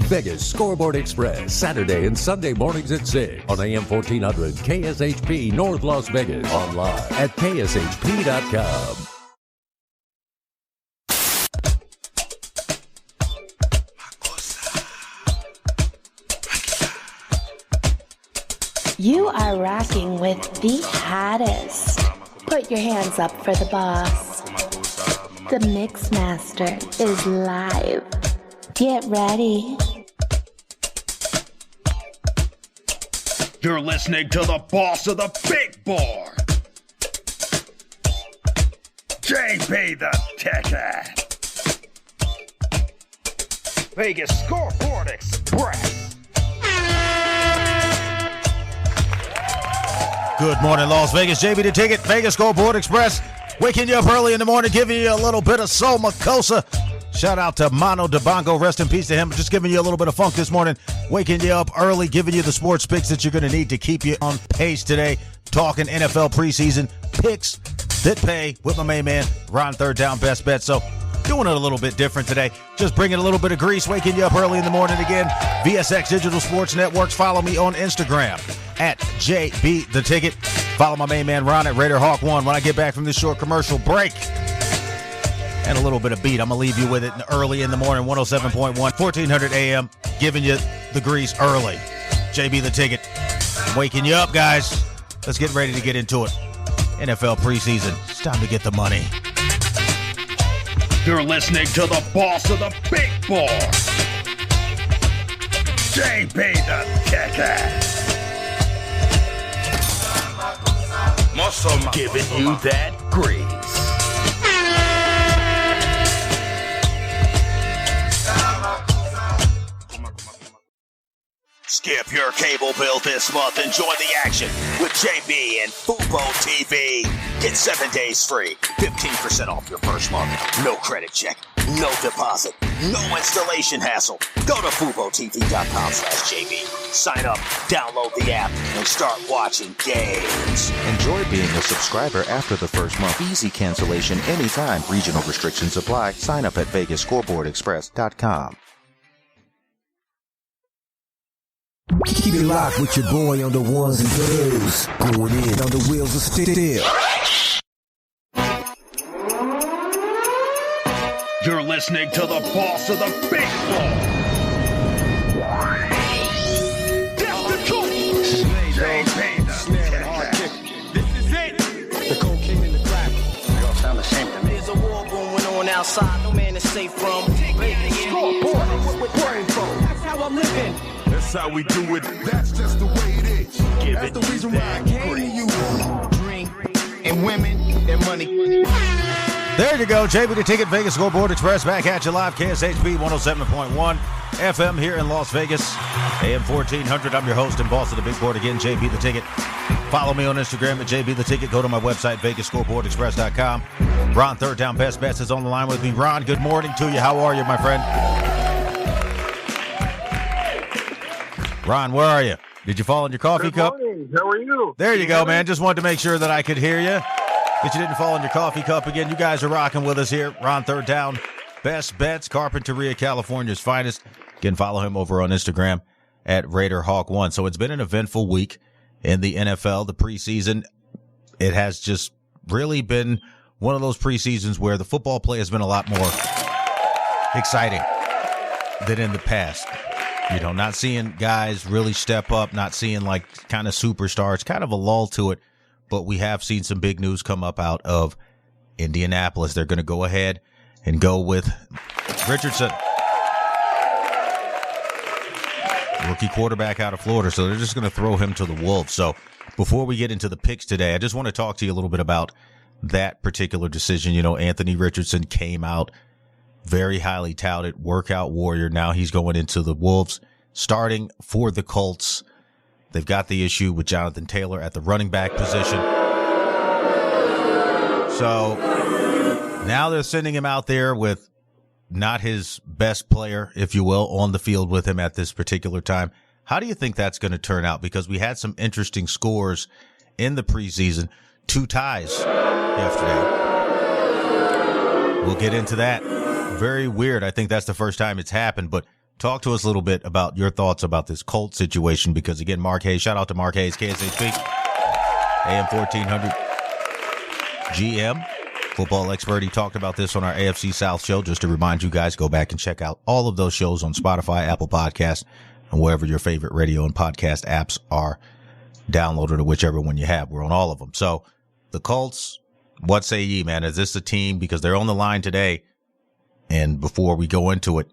Vegas Scoreboard Express, Saturday and Sunday mornings at 6 on AM 1400 KSHP North Las Vegas. Online at kshp.com. You are rocking with the hottest. Put your hands up for the boss. The Mix Master is live. Get ready. You're listening to the boss of the big board, JB the Ticket. Vegas Scoreboard Express. Good morning, Las Vegas. JB the Ticket, Vegas Scoreboard Express. Waking you up early in the morning, giving you a little bit of Soul Makosa. Shout out to Mano DeBongo. Rest in peace to him. Just giving you a little bit of funk this morning. Waking you up early, giving you the sports picks that you're going to need to keep you on pace today. Talking NFL preseason picks that pay with my main man, Ron Third Down Best Bet. So doing it a little bit different today. Just bringing a little bit of grease, waking you up early in the morning again. VSX Digital Sports Networks. Follow me on Instagram at JB the Ticket. Follow my main man, Ron, at Raider Hawk 1. When I get back from this short commercial break and a little bit of beat, I'm going to leave you with it early in the morning, 107.1, 1400 AM, giving you the grease early. JB the Ticket, waking you up, guys. Let's get ready to get into it. NFL preseason. It's time to get the money. You're listening to the boss of the big board, JB the Ticket. Giving you that grease. Skip your cable bill this month. Enjoy the action with JB and FuboTV. Get 7 days free, 15% off your first month. No credit check, no deposit, no installation hassle. Go to FuboTV.com/JB. Sign up, download the app, and start watching games. Enjoy being a subscriber after the first month. Easy cancellation anytime. Regional restrictions apply. Sign up at VegasScoreboardExpress.com. Keep it locked with your boy on the ones and twos. Going in on the wheels of steel. You're listening to the boss of the big ball. That's the truth. This is it. The cocaine and the crack. They all sound the same to me. There's a war going on outside. No man is safe from. Vegas Scoreboard with brain phone. That's how I'm living. That's how we do it. That's just the way it is. That's the reason why I came to you. Drink and women and money. There you go. JB the Ticket, Vegas Scoreboard Express. Back at you live. KSHP 107.1 FM here in Las Vegas. AM 1400. I'm your host and boss of the big board again, JB the Ticket. Follow me on Instagram at JB the Ticket. Go to my website, VegasScoreboardExpress.com. Ron Third Down Best Bets is on the line with me. Ron, good morning to you. How are you, my friend? Ron, where are you? Did you fall in your coffee cup? Good morning. How are you? There you go, man. Just wanted to make sure that I could hear you. That you didn't fall in your coffee cup again. You guys are rocking with us here. Ron Third Down, Best Bets, Carpinteria, California's finest. Again, follow him over on Instagram at Raider Hawk 1. So it's been an eventful week in the NFL, the preseason. It has just really been one of those preseasons where the football play has been a lot more exciting than in the past. You know, not seeing guys really step up, not seeing like kind of superstars, kind of a lull to it. But we have seen some big news come up out of Indianapolis. They're going to go ahead and go with Richardson, rookie quarterback out of Florida. So they're just going to throw him to the wolves. So before we get into the picks today, I just want to talk to you a little bit about that particular decision. You know, Anthony Richardson came out very highly touted, workout warrior. Now he's going into the Wolves, starting for the Colts. They've got the issue with Jonathan Taylor at the running back position. So now they're sending him out there with not his best player, if you will, on the field with him at this particular time. How do you think that's going to turn out? Because we had some interesting scores in the preseason. 2 ties yesterday. We'll get into that. Very weird. I think that's the first time it's happened, but talk to us a little bit about your thoughts about this Colts situation, because, again, Mark Hayes, shout out to Mark Hayes, KSHP, AM 1400, GM, football expert. He talked about this on our AFC South show. Just to remind you guys, go back and check out all of those shows on Spotify, Apple Podcasts, and wherever your favorite radio and podcast apps are downloaded, or whichever one you have. We're on all of them. So the Colts, what say ye, man? Is this a team? Because they're on the line today. And before we go into it,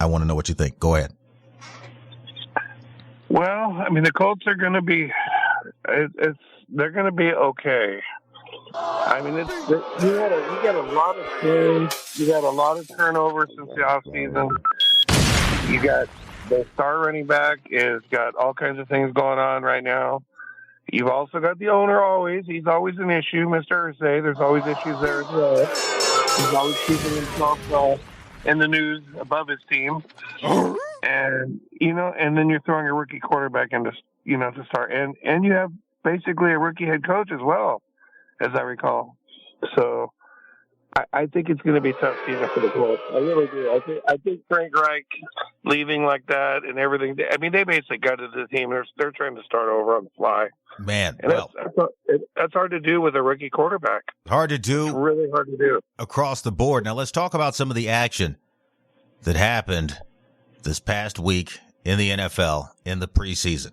I want to know what you think. Go ahead. Well, I mean, the Colts are going to be, they're going to be okay. I mean, you got a lot of change. You got a lot of turnover since the offseason. You got the star running back is got all kinds of things going on right now. You've also got the owner always. He's always an issue, Mr. Irsay. There's always issues there as well. He's always keeping himself in the news above his team. And, and then you're throwing a rookie quarterback into, to start. And you have basically a rookie head coach as well, as I recall. So I think it's going to be a tough season for the Colts. I really do. I think Frank Reich leaving like that and everything. I mean, they basically gutted the team. They're trying to start over on the fly. Man, and that's hard to do with a rookie quarterback. Hard to do. It's really hard to do across the board. Now let's talk about some of the action that happened this past week in the NFL in the preseason.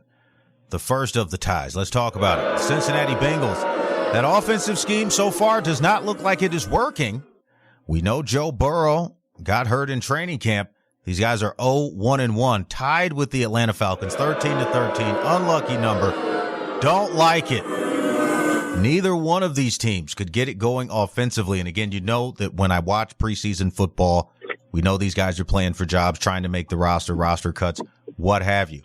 The first of the ties. Let's talk about it. Cincinnati Bengals. That offensive scheme so far does not look like it is working. We know Joe Burrow got hurt in training camp. These guys are 0-1-1, tied with the Atlanta Falcons, 13-13, unlucky number. Don't like it. Neither one of these teams could get it going offensively. And again, you know that when I watch preseason football, we know these guys are playing for jobs, trying to make the roster cuts, what have you.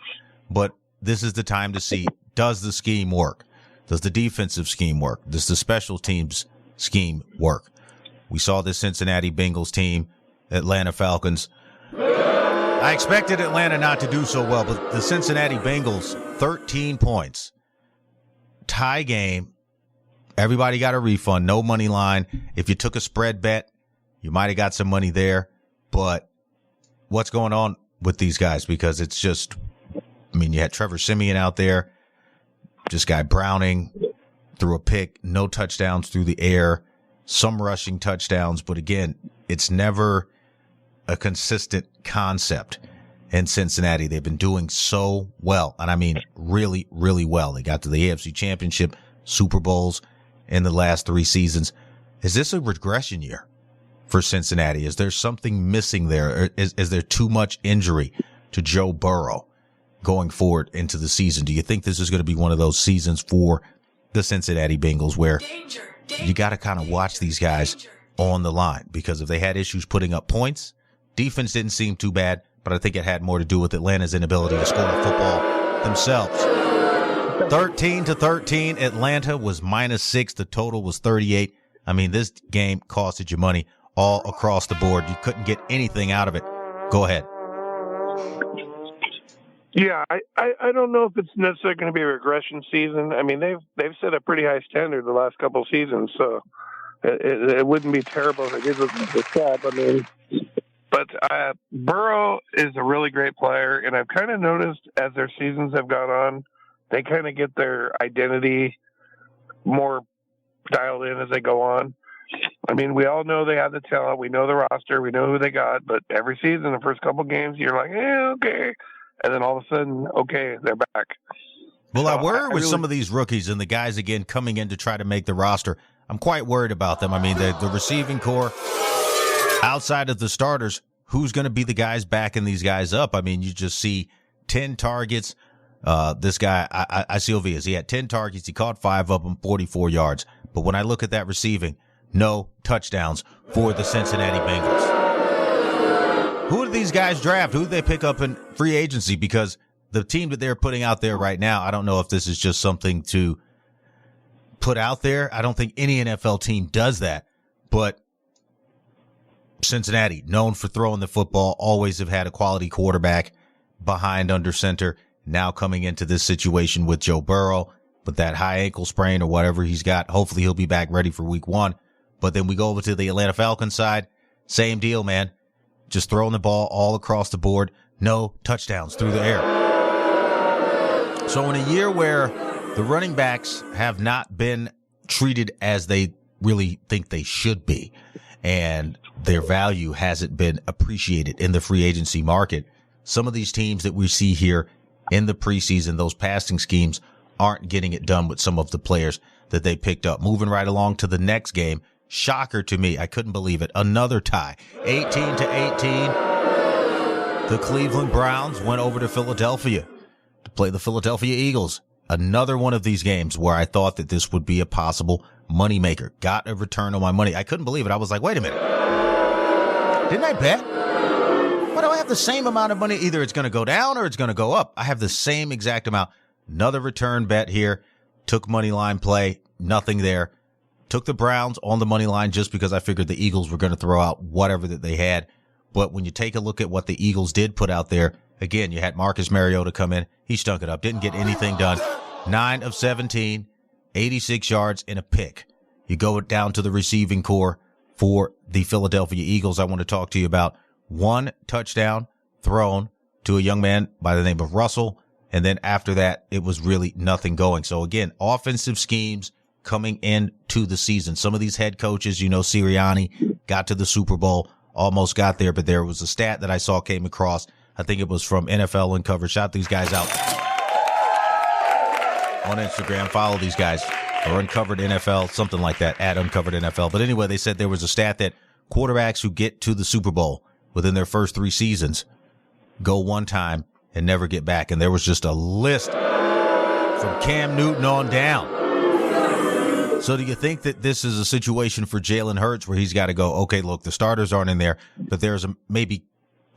But this is the time to see, does the scheme work? Does the defensive scheme work? Does the special teams scheme work? We saw this Cincinnati Bengals team, Atlanta Falcons. I expected Atlanta not to do so well, but the Cincinnati Bengals, 13 points. Tie game. Everybody got a refund. No money line. If you took a spread bet, you might have got some money there. But what's going on with these guys? Because it's just, you had Trevor Siemian out there. Just guy Browning threw a pick, no touchdowns through the air, some rushing touchdowns. But again, it's never a consistent concept in Cincinnati. They've been doing so well. And I mean, really, really well. They got to the AFC Championship, Super Bowls in the last 3 seasons. Is this a regression year for Cincinnati? Is there something missing there? Or is there too much injury to Joe Burrow going forward into the season? Do you think this is going to be one of those seasons for the Cincinnati Bengals where you got to kind of watch these guys on the line? Because if they had issues putting up points, defense didn't seem too bad, but I think it had more to do with Atlanta's inability to score the football themselves. 13-13, Atlanta was -6. The total was 38. I mean, this game costed you money all across the board. You couldn't get anything out of it. Go ahead. Yeah, I don't know if it's necessarily going to be a regression season. I mean, they've set a pretty high standard the last couple of seasons, so it wouldn't be terrible if it gives us a step. I mean, but Burrow is a really great player, and I've kind of noticed as their seasons have gone on, they kind of get their identity more dialed in as they go on. I mean, we all know they have the talent. We know the roster. We know who they got. But every season, the first couple of games, you're like, okay. And then all of a sudden, okay, they're back. Well, I worry with some of these rookies and the guys, again, coming in to try to make the roster. I'm quite worried about them. I mean, the receiving core, outside of the starters, who's going to be the guys backing these guys up? I mean, you just see 10 targets. This guy, Silvias, he had 10 targets. He caught 5 of them, 44 yards. But when I look at that receiving, no touchdowns for the Cincinnati Bengals. Who do these guys draft? Who do they pick up in free agency? Because the team that they're putting out there right now, I don't know if this is just something to put out there. I don't think any NFL team does that. But Cincinnati, known for throwing the football, always have had a quality quarterback behind under center. Now coming into this situation with Joe Burrow, with that high ankle sprain or whatever he's got, hopefully he'll be back ready for week 1. But then we go over to the Atlanta Falcons side. Same deal, man. just throwing the ball all across the board. No touchdowns through the air. So in a year where the running backs have not been treated as they really think they should be, and their value hasn't been appreciated in the free agency market, some of these teams that we see here in the preseason, those passing schemes aren't getting it done with some of the players that they picked up. Moving right along to the next game. Shocker to me. I couldn't believe it. Another tie. 18-18. The Cleveland Browns went over to Philadelphia to play the Philadelphia Eagles. Another one of these games where I thought that this would be a possible moneymaker. Got a return on my money. I couldn't believe it. I was like, wait a minute. Didn't I bet? Why do I have the same amount of money? Either it's going to go down or it's going to go up. I have the same exact amount. Another return bet here. Took money line play. Nothing there. Took the Browns on the money line just because I figured the Eagles were going to throw out whatever that they had. But when you take a look at what the Eagles did put out there, again, you had Marcus Mariota come in. He stunk it up. Didn't get anything done. 9 of 17, 86 yards and a pick. You go down to the receiving core for the Philadelphia Eagles. I want to talk to you about one touchdown thrown to a young man by the name of Russell. And then after that, it was really nothing going. So again, offensive schemes coming into the season. Some of these head coaches, Sirianni got to the Super Bowl, almost got there, but there was a stat that I saw came across. I think it was from NFL Uncovered. Shout these guys out on Instagram. Follow these guys, or Uncovered NFL, something like that, at Uncovered NFL. But anyway, they said there was a stat that quarterbacks who get to the Super Bowl within their first 3 seasons go one time and never get back. And there was just a list from Cam Newton on down. So do you think that this is a situation for Jalen Hurts where he's got to go, okay, look, the starters aren't in there, but there's maybe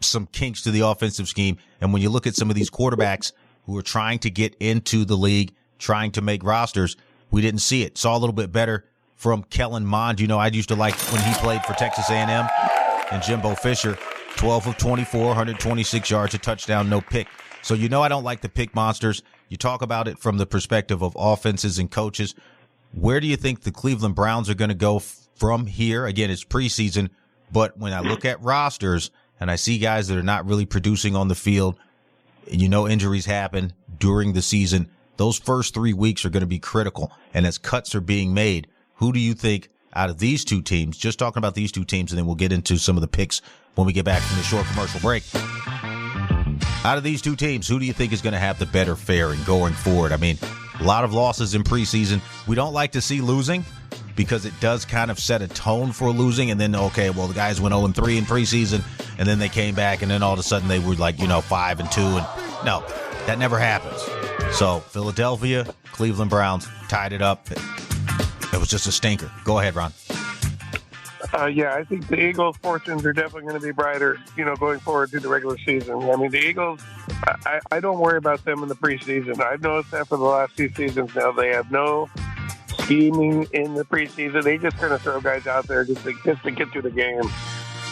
some kinks to the offensive scheme. And when you look at some of these quarterbacks who are trying to get into the league, trying to make rosters, we didn't see it. Saw a little bit better from Kellen Mond. I used to like when he played for Texas A&M, and Jimbo Fisher, 12 of 24, 126 yards, a touchdown, no pick. So I don't like the pick monsters. You talk about it from the perspective of offenses and coaches. Where do you think the Cleveland Browns are going to go from here? Again, it's preseason, but when I look at rosters and I see guys that are not really producing on the field, and injuries happen during the season, those first 3 weeks are going to be critical. And as cuts are being made, who do you think out of these two teams, just talking about these two teams, and then we'll get into some of the picks when we get back from the short commercial break. Out of these two teams, who do you think is going to have the better faring going forward? I mean, a lot of losses in preseason. We don't like to see losing because it does kind of set a tone for losing. And then, okay, well, the guys went 0-3 in preseason, and then they came back, and then all of a sudden they were like, 5-2. And no, that never happens. So Philadelphia, Cleveland Browns tied it up. It was just a stinker. Go ahead, Ron. Yeah, I think the Eagles' fortunes are definitely going to be brighter, going forward through the regular season. I mean, the Eagles, I don't worry about them in the preseason. I've noticed that for the last few seasons now. They have no scheming in the preseason. They just kind of throw guys out there just to get through the game.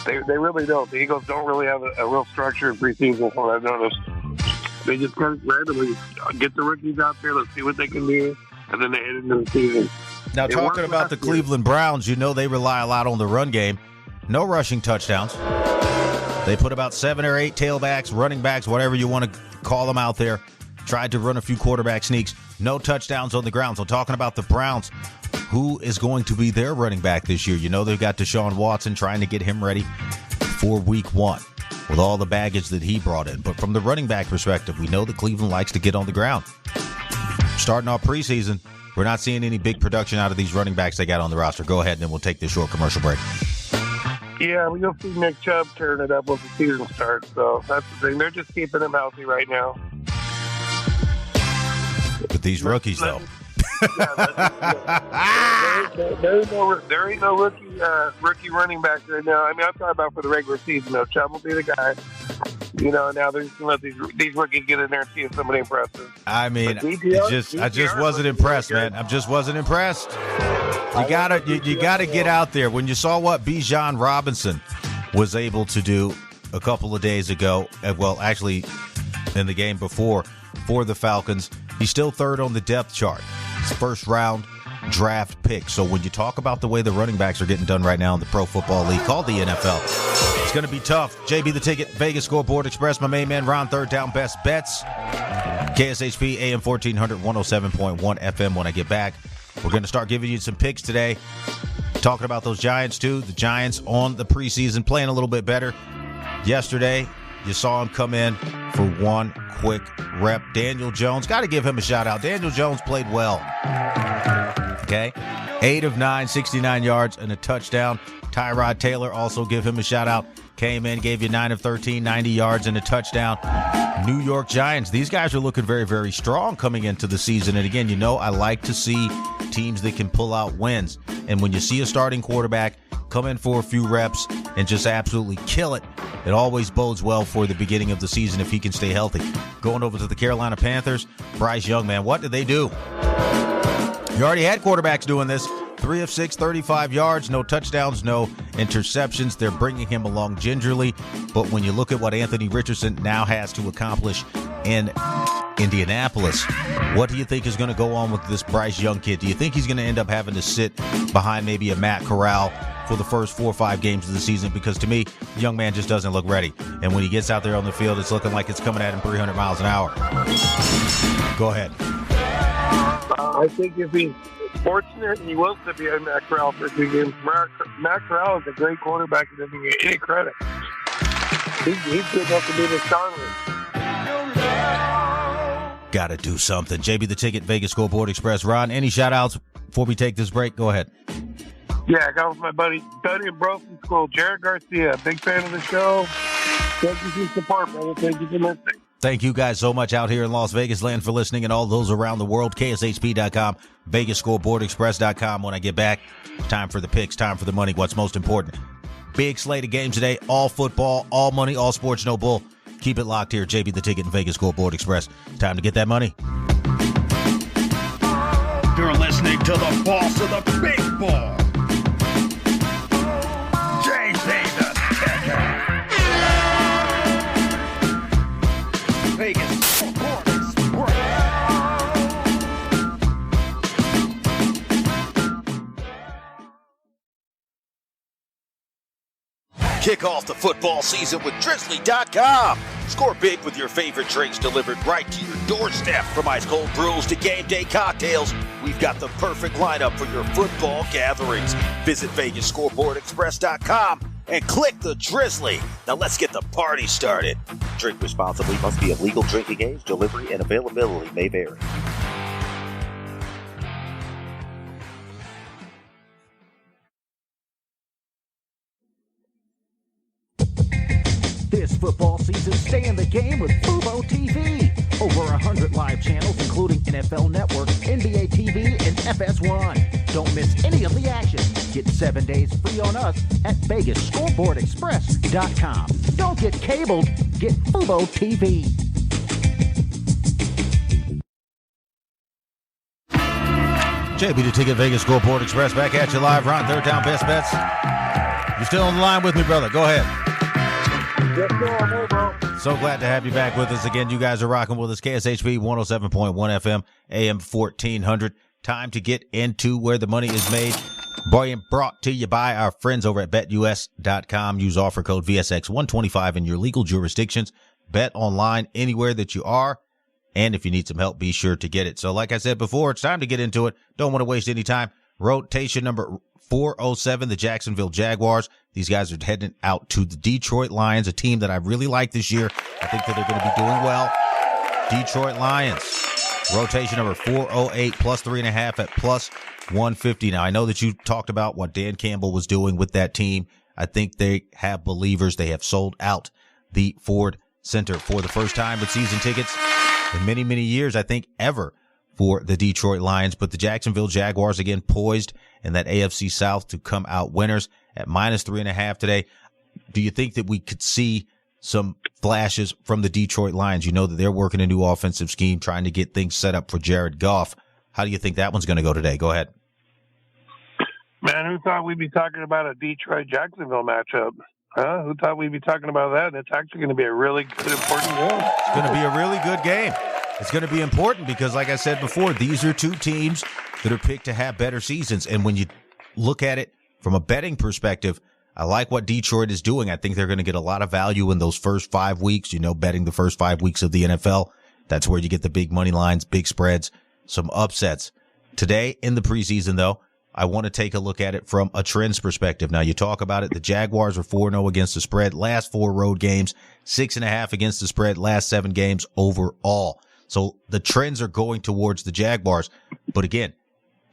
They really don't. The Eagles don't really have a real structure in preseason, from what I've noticed. They just kind of randomly get the rookies out there, let's see what they can do, and then they head into the season. Now, talking about the Cleveland Browns, they rely a lot on the run game. No rushing touchdowns. They put about 7 or 8 tailbacks, running backs, whatever you want to call them out there. Tried to run a few quarterback sneaks. No touchdowns on the ground. So talking about the Browns, who is going to be their running back this year? They've got Deshaun Watson, trying to get him ready for week 1 with all the baggage that he brought in. But from the running back perspective, we know that Cleveland likes to get on the ground. Starting off preseason, we're not seeing any big production out of these running backs they got on the roster. Go ahead, and then we'll take this short commercial break. Yeah, you'll see Nick Chubb turn it up once the season starts. So that's the thing. They're just keeping him healthy right now. But these rookies, though. There ain't no rookie running back right now. I mean, I'm talking about for the regular season, though. Chubb will be the guy. Now they're just going to let these rookies get in there and see if somebody impresses. I mean, I just wasn't impressed, man. I just wasn't impressed. You gotta get out there. When you saw what Bijan Robinson was able to do a couple of days ago, well, actually in the game before for the Falcons, he's still third on the depth chart. It's first round draft pick. So when you talk about the way the running backs are getting done right now in the Pro Football League, called the NFL, It's going to be tough. JB the Ticket, Vegas Scoreboard Express, my main man, Ron, third down best bets. KSHP, AM 1400, 107.1 FM when I get back. We're going to start giving you some picks today. Talking about those Giants, too. The Giants on the preseason playing a little bit better. Yesterday, you saw him come in for one quick rep. Daniel Jones, got to give him a shout-out. Daniel Jones played well. Okay? 8 of 9, 69 yards and a touchdown. Tyrod Taylor, also give him a shout-out. Came in, gave you 9 of 13, 90 yards and a touchdown. New York Giants, these guys are looking very, very strong coming into the season. And again, I like to see teams that can pull out wins. And when you see a starting quarterback come in for a few reps and just absolutely kill it, it always bodes well for the beginning of the season if he can stay healthy. Going over to the Carolina Panthers, Bryce Young, man, what did they do? You already had quarterbacks doing this. 3 of 6, 35 yards, no touchdowns, no interceptions. They're bringing him along gingerly. But when you look at what Anthony Richardson now has to accomplish in Indianapolis, what do you think is going to go on with this Bryce Young kid? Do you think he's going to end up having to sit behind maybe a Matt Corral for the first 4 or 5 games of the season? Because to me, the young man just doesn't look ready. And when he gets out there on the field, it's looking like it's coming at him 300 miles an hour. Go ahead. I think if he's fortunate, he will still be in Matt Corral for 2 games. Matt Corral is a great quarterback and doesn't get any credit. He's good enough to be the starter. Got to do something. JB the Ticket, Vegas Scoreboard Express. Ron, any shout-outs before we take this break? Go ahead. Yeah, I got with my buddy and bro from school, Jared Garcia. Big fan of the show. Thank you for your support, brother. Thank you for listening. Thank you guys so much out here in Las Vegas land for listening, and all those around the world. KSHP.com, VegasScoreboardExpress.com. When I get back, time for the picks, time for the money, what's most important. Big slate of games today, all football, all money, all sports, no bull. Keep it locked here, JB the Ticket and Vegas Scoreboard Express. Time to get that money. You're listening to the boss of the big ball, JB the Ticket. Vegas Scoreboard Express. Kick off the football season with Drizzly.com. Score big with your favorite drinks delivered right to your doorstep. From ice cold brews to game day cocktails, we've got the perfect lineup for your football gatherings. Visit VegasScoreboardExpress.com and click the Drizzly. Now let's get the party started. Drink responsibly. Must be of legal drinking age. Delivery and availability may vary. This football season, stay in the game with FuboTV. Over 100 live channels, including NFL Network, NBA TV, and FS1. Don't miss any of the action. Get 7 days free on us at VegasScoreboardExpress.com. Don't get cabled. Get FuboTV. JB the Ticket, Vegas Scoreboard Express, back at you live. Ron, third down, best bets. You're still on the line with me, brother. Go ahead. Yes, sir. Bro. So glad to have you back with us again. You guys are rocking with us. KSHP 107.1 FM, AM 1400. Time to get into where the money is made. Brought to you by our friends over at BetUS.com. Use offer code VSX125 in your legal jurisdictions. Bet online anywhere that you are. And if you need some help, be sure to get it. So like I said before, it's time to get into it. Don't want to waste any time. Rotation number 407, the Jacksonville Jaguars. These guys are heading out to the Detroit Lions, a team that I really like this year. I think that they're going to be doing well. Detroit Lions. Rotation number 408, plus 3.5 at plus 150. Now, I know that you talked about what Dan Campbell was doing with that team. I think they have believers. They have sold out the Ford Center for the first time with season tickets in many, many years, I think ever, for the Detroit Lions. But the Jacksonville Jaguars, again, poised in that AFC South to come out winners at minus 3.5 today. Do you think that we could see some flashes from the Detroit Lions? You know that they're working a new offensive scheme, trying to get things set up for Jared Goff. How do you think that one's going to go today? Go ahead. Man, who thought we'd be talking about a Detroit-Jacksonville matchup? Huh? Who thought we'd be talking about that? It's actually going to be a really good, important game. It's going to be a really good game. It's going to be important because, like I said before, these are two teams that are picked to have better seasons. And when you look at it from a betting perspective, I like what Detroit is doing. I think they're going to get a lot of value in those first 5 weeks, betting the first 5 weeks of the NFL. That's where you get the big money lines, big spreads, some upsets. Today in the preseason, though, I want to take a look at it from a trends perspective. Now, you talk about it. The Jaguars are 4-0 against the spread. Last 4 road games, 6.5 against the spread. Last 7 games overall. So the trends are going towards the Jaguars. But again,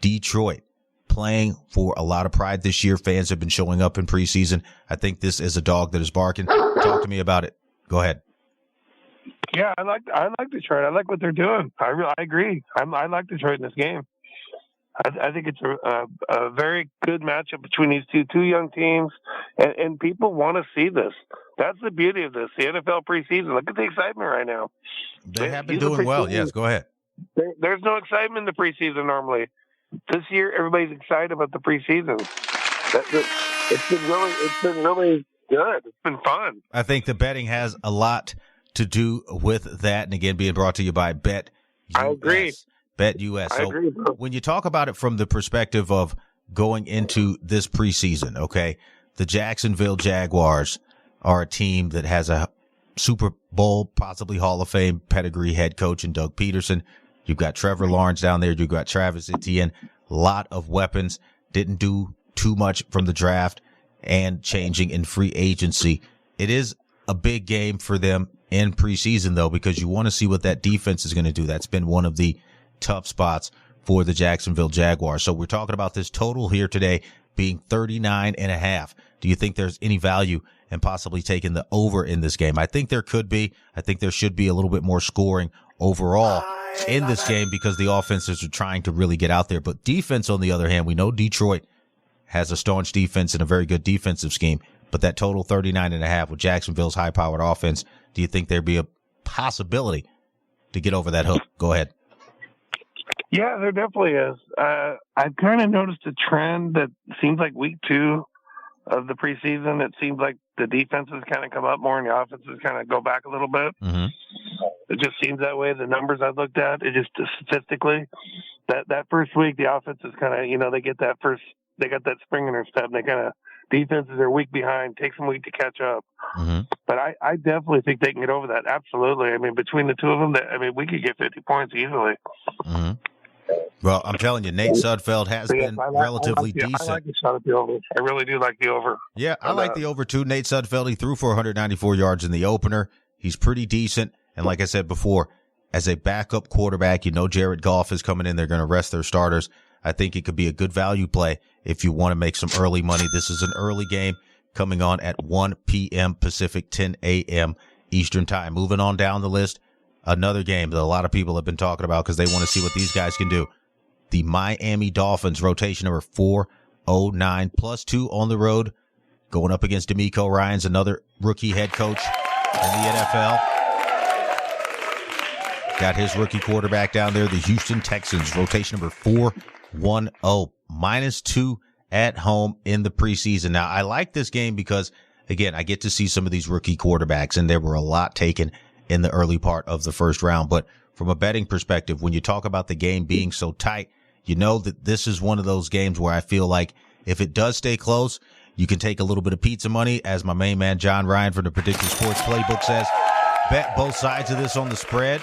Detroit playing for a lot of pride this year. Fans have been showing up in preseason. I think this is a dog that is barking. Talk to me about it. Go ahead. Yeah, I like Detroit. I like what they're doing. I agree. I like Detroit in this game. I think it's a very good matchup between these two young teams, and people want to see this. That's the beauty of this, the NFL preseason. Look at the excitement right now. They have been doing well. Yes, go ahead. There's no excitement in the preseason normally. This year, everybody's excited about the preseason. It's been really good. It's been fun. I think the betting has a lot to do with that, and again, being brought to you by BetUS. I agree. BetUS. So when you talk about it from the perspective of going into this preseason, okay, the Jacksonville Jaguars are a team that has a Super Bowl, possibly Hall of Fame pedigree head coach in Doug Peterson. You've got Trevor Lawrence down there. You've got Travis Etienne. A lot of weapons. Didn't do too much from the draft and changing in free agency. It is a big game for them in preseason, though, because you want to see what that defense is going to do. That's been one of the tough spots for the Jacksonville Jaguars. So we're talking about this total here today being 39.5. Do you think there's any value in possibly taking the over in this game? I think there could be. I think there should be a little bit more scoring overall in this game because the offenses are trying to really get out there. But defense, on the other hand, we know Detroit has a staunch defense and a very good defensive scheme. But that total 39.5 with Jacksonville's high-powered offense, do you think there'd be a possibility to get over that hook? Go ahead. Yeah, there definitely is. I've kind of noticed a trend that seems like week 2 of the preseason, it seems like the defenses kind of come up more and the offenses kind of go back a little bit. Mm-hmm. It just seems that way. The numbers I've looked at, it just statistically, that first week, the offenses kind of, they get that they got that spring in their step. And they kind of, defenses are week behind, takes them a week to catch up. Mm-hmm. But I definitely think they can get over that. Absolutely. I mean, between the two of them, we could get 50 points easily. Mm-hmm. Well, I'm telling you, Nate Sudfeld has been relatively decent. I like the shot at the over. I really do like the over. Yeah, I like the over too. Nate Sudfeld, he threw for 194 yards in the opener. He's pretty decent. And like I said before, as a backup quarterback, Jared Goff is coming in. They're going to rest their starters. I think it could be a good value play if you want to make some early money. This is an early game coming on at 1 p.m. Pacific, 10 a.m. Eastern time. Moving on down the list, another game that a lot of people have been talking about because they want to see what these guys can do. The Miami Dolphins, rotation number 409, +2 on the road, going up against DeMeco Ryans, another rookie head coach in the NFL. Got his rookie quarterback down there, the Houston Texans, rotation number 410, -2 at home in the preseason. Now, I like this game because, again, I get to see some of these rookie quarterbacks, and there were a lot taken in the early part of the first round. But from a betting perspective, when you talk about the game being so tight, you know that this is one of those games where I feel like if it does stay close, you can take a little bit of pizza money, as my main man John Ryan from the Predictive Sports Playbook says. Bet both sides of this on the spread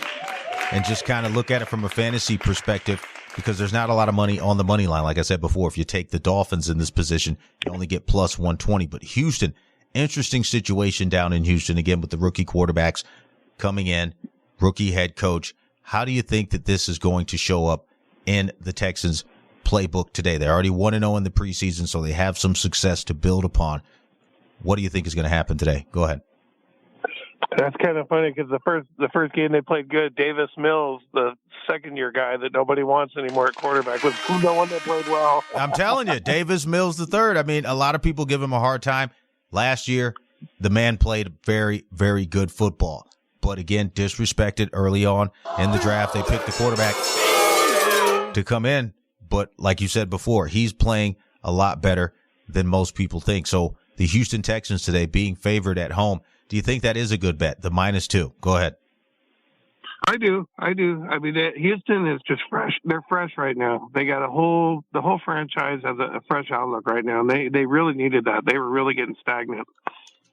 and just kind of look at it from a fantasy perspective because there's not a lot of money on the money line. Like I said before, if you take the Dolphins in this position, you only get +120. But Houston, interesting situation down in Houston, again, with the rookie quarterbacks coming in, rookie head coach. How do you think that this is going to show up in the Texans playbook today? They're already 1-0 in the preseason, so they have some success to build upon. What do you think is going to happen today? Go ahead. That's kind of funny because the first game they played good. Davis Mills, the second-year guy that nobody wants anymore at quarterback, was the one that played well. I'm telling you, Davis Mills the third. I mean, a lot of people give him a hard time. Last year, the man played very, very good football. But again, disrespected early on in the draft. They picked the quarterback to come in. But like you said before, he's playing a lot better than most people think. So the Houston Texans today being favored at home, do you think that is a good bet, the -2? Go ahead. I do. I mean, Houston is just fresh. They're fresh right now. They got the whole franchise has a fresh outlook right now. And they really needed that. They were really getting stagnant.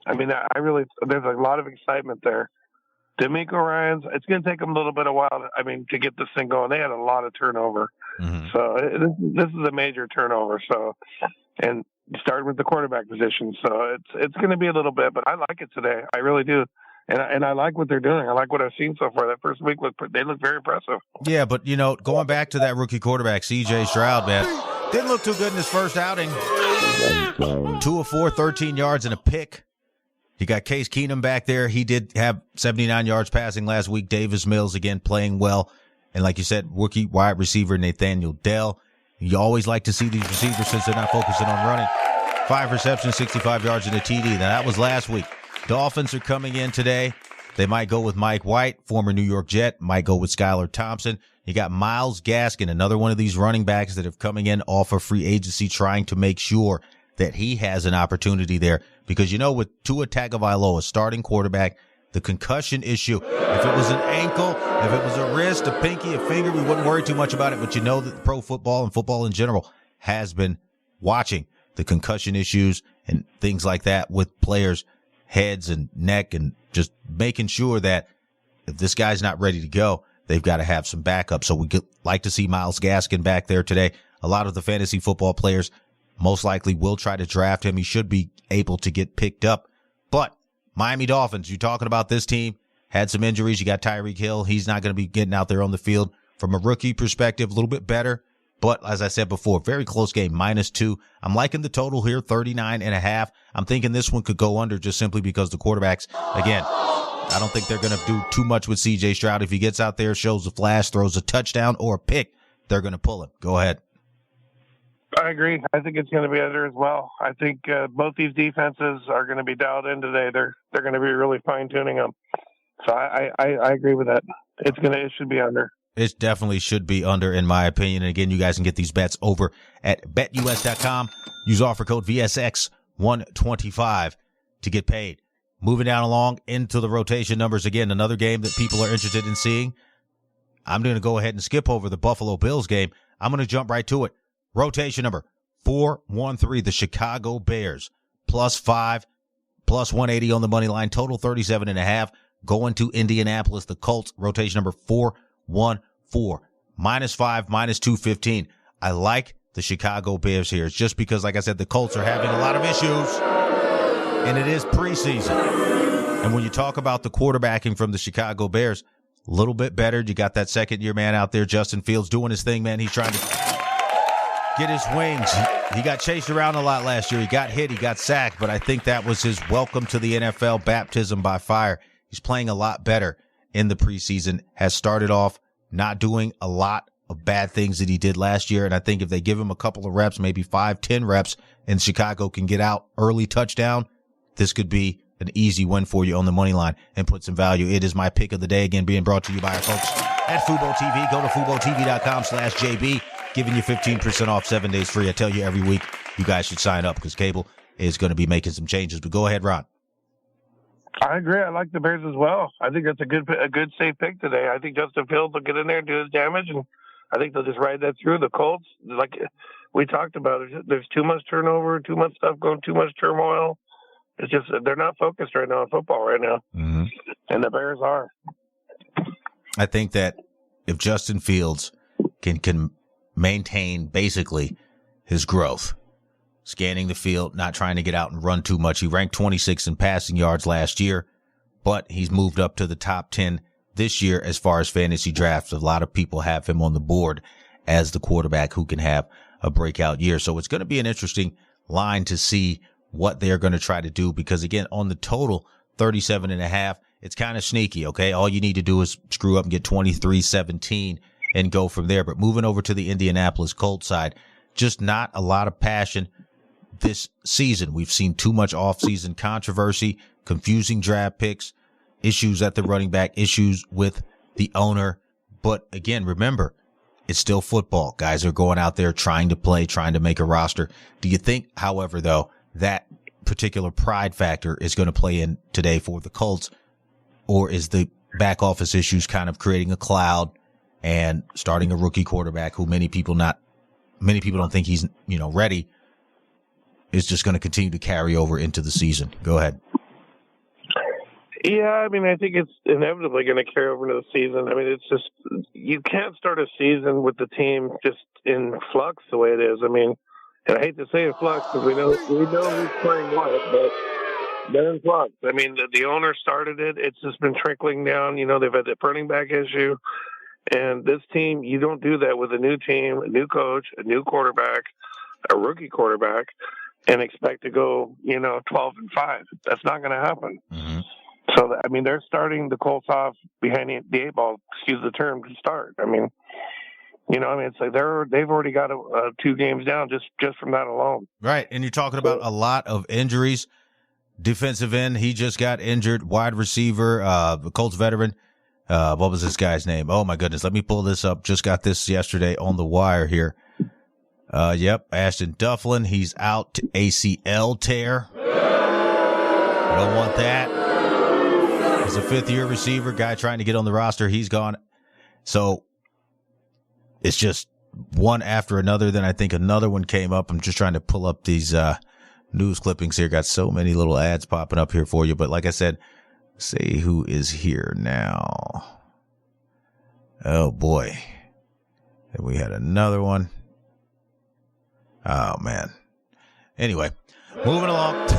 I mean, there's a lot of excitement there. D'Amico Ryans, it's going to take them a little bit of while, to get this thing going. They had a lot of turnover. Mm-hmm. So this is a major turnover. So, and starting with the quarterback position. So it's going to be a little bit, but I like it today. I really do. And I like what they're doing. I like what I've seen so far. That first week, they look very impressive. Yeah, but, going back to that rookie quarterback, C.J. Stroud, man, didn't look too good in his first outing. 2 of 4, 13 yards and a pick. You got Case Keenum back there. He did have 79 yards passing last week. Davis Mills, again, playing well. And like you said, rookie wide receiver Nathaniel Dell. You always like to see these receivers since they're not focusing on running. 5 receptions, 65 yards and a TD. Now, that was last week. Dolphins are coming in today. They might go with Mike White, former New York Jet. Might go with Skylar Thompson. You got Myles Gaskin, another one of these running backs that have coming in off of free agency, trying to make sure that he has an opportunity there. Because, with Tua Tagovailoa, starting quarterback, the concussion issue, if it was an ankle, if it was a wrist, a pinky, a finger, we wouldn't worry too much about it. But that pro football and football in general has been watching the concussion issues and things like that with players' heads and neck, and just making sure that if this guy's not ready to go, they've got to have some backup. So we like to see Myles Gaskin back there today. A lot of the fantasy football players most likely will try to draft him. He should be able to get picked up. But Miami Dolphins, you're talking about this team, had some injuries. You got Tyreek Hill. He's not going to be getting out there on the field. From a rookie perspective, a little bit better. But as I said before, very close game, -2. I'm liking the total here, 39.5. I'm thinking this one could go under just simply because the quarterbacks, again, I don't think they're going to do too much with C.J. Stroud. If he gets out there, shows a flash, throws a touchdown or a pick, they're going to pull him. Go ahead. I agree. I think it's going to be under as well. I think both these defenses are going to be dialed in today. They're going to be really fine-tuning them. So I agree with that. It should be under. It definitely should be under, in my opinion. And again, you guys can get these bets over at BetUS.com. Use offer code VSX125 to get paid. Moving down along into the rotation numbers. Again, another game that people are interested in seeing. I'm going to go ahead and skip over the Buffalo Bills game. I'm going to jump right to it. Rotation number 413, the Chicago Bears, +5, +180 on the money line, total 37.5. Going to Indianapolis, the Colts, rotation number 414, -5, -215. I like the Chicago Bears here. It's just because, like I said, the Colts are having a lot of issues, and it is preseason. And when you talk about the quarterbacking from the Chicago Bears, a little bit better. You got that second-year man out there, Justin Fields, doing his thing, man. He's trying to get his wings. He got chased around a lot last year. He got hit. He got sacked. But I think that was his welcome to the NFL, baptism by fire. He's playing a lot better in the preseason. Has started off not doing a lot of bad things that he did last year. And I think if they give him a couple of reps, maybe 5-10 reps, and Chicago can get out early touchdown, this could be an easy win for you on the money line and put some value. It is my pick of the day, again, being brought to you by our folks at FuboTV. Go to FuboTV.com/JB. Giving you 15% off, 7 days free. I tell you every week, you guys should sign up because cable is going to be making some changes. But go ahead, Ron. I agree. I like the Bears as well. I think that's a good safe pick today. I think Justin Fields will get in there and do his damage, and I think they'll just ride that through. The Colts, like we talked about, there's too much turnover, too much stuff going, too much turmoil. It's just they're not focused right now on football right now, and the Bears are. I think that if Justin Fields can maintain basically his growth, scanning the field, not trying to get out and run too much. He ranked 26th in passing yards last year, but he's moved up to the top 10 this year as far as fantasy drafts. A lot of people have him on the board as the quarterback who can have a breakout year. So it's going to be an interesting line to see what they're going to try to do because, again, on the total, 37.5, it's kind of sneaky, okay? All you need to do is screw up and get 23-17 and go from there. But moving over to the Indianapolis Colts side, just not a lot of passion this season. We've seen too much off-season controversy, confusing draft picks, issues at the running back, issues with the owner. But again, remember, it's still football. Guys are going out there trying to play, trying to make a roster. Do you think, however, though, that particular pride factor is going to play in today for the Colts? Or is the back office issues kind of creating a cloud and starting a rookie quarterback who many people don't think he's, ready, is just going to continue to carry over into the season. Go ahead. Yeah, I mean, I think it's inevitably going to carry over into the season. I mean, it's just, you can't start a season with the team just in flux the way it is. I mean, and I hate to say in flux because we know who's playing what, but they're in flux. I mean, the owner started it. It's just been trickling down. They've had the running back issue. And this team, you don't do that with a new team, a new coach, a new quarterback, a rookie quarterback, and expect to go, 12-5. That's not going to happen. Mm-hmm. So, I mean, they're starting the Colts off behind the eight ball, excuse the term, to start. I mean, it's like they've already got 2 games down just from that alone. Right, and you're talking about a lot of injuries. Defensive end, he just got injured. Wide receiver, the Colts veteran. What was this guy's name? Oh, my goodness. Let me pull this up. Just got this yesterday on the wire here. Yep, Ashton Dufflin. He's out to ACL tear. Don't want that. He's a 5th-year receiver, guy trying to get on the roster. He's gone. So it's just one after another. Then I think another one came up. I'm just trying to pull up these news clippings here. Got so many little ads popping up here for you. But like I said, see who is here now. Oh, boy. And we had another one. Oh, man. Anyway, moving along.